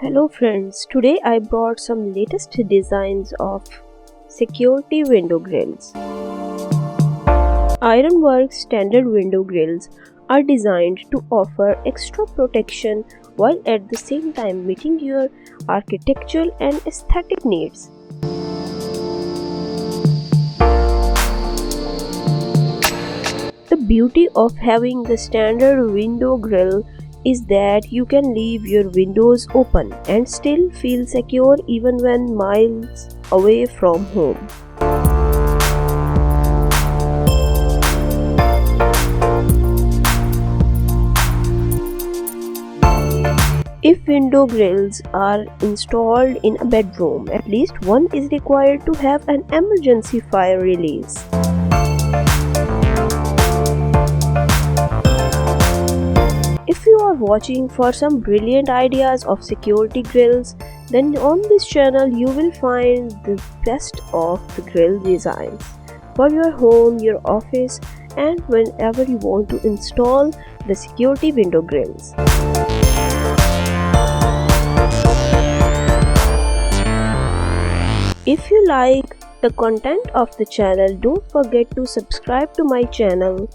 Hello friends, today I brought some latest designs of security window grills. Ironworks standard window grills are designed to offer extra protection while at the same time meeting your architectural and aesthetic needs. The beauty of having the standard window grill is that you can leave your windows open and still feel secure even when miles away from home. If window grills are installed in a bedroom, at least one is required to have an emergency fire release. If you are watching for some brilliant ideas of security grills, then on this channel you will find the best of the grill designs for your home, your office, and whenever you want to install the security window grills. If you like the content of the channel, don't forget to subscribe to my channel.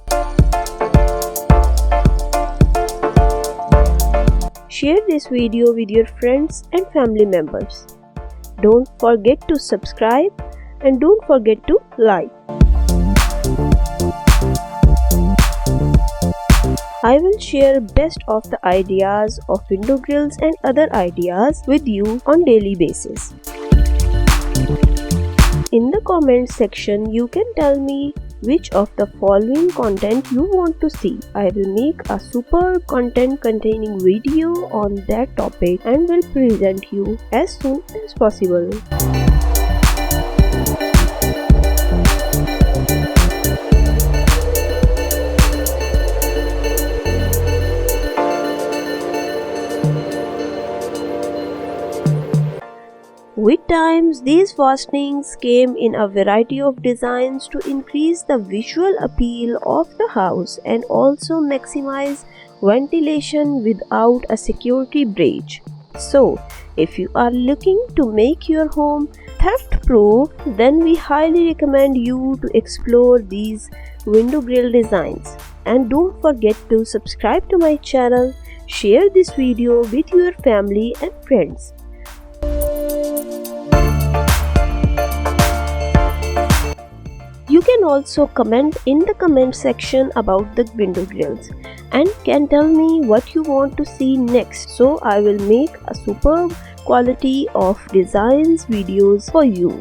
Share this video with your friends and family members. Don't forget to subscribe and don't forget to like. I will share best of the ideas of window grills and other ideas with you on daily basis. In the comment section, you can tell me which of the following content you want to see. I will make a super content containing video on that topic and will present you as soon as possible. With time, these fastenings came in a variety of designs to increase the visual appeal of the house and also maximize ventilation without a security breach. So, if you are looking to make your home theft-proof, then we highly recommend you to explore these window grill designs. And don't forget to subscribe to my channel, share this video with your family and friends. You can also comment in the comment section about the window grills and can tell me what you want to see next, so I will make a superb quality of designs videos for you.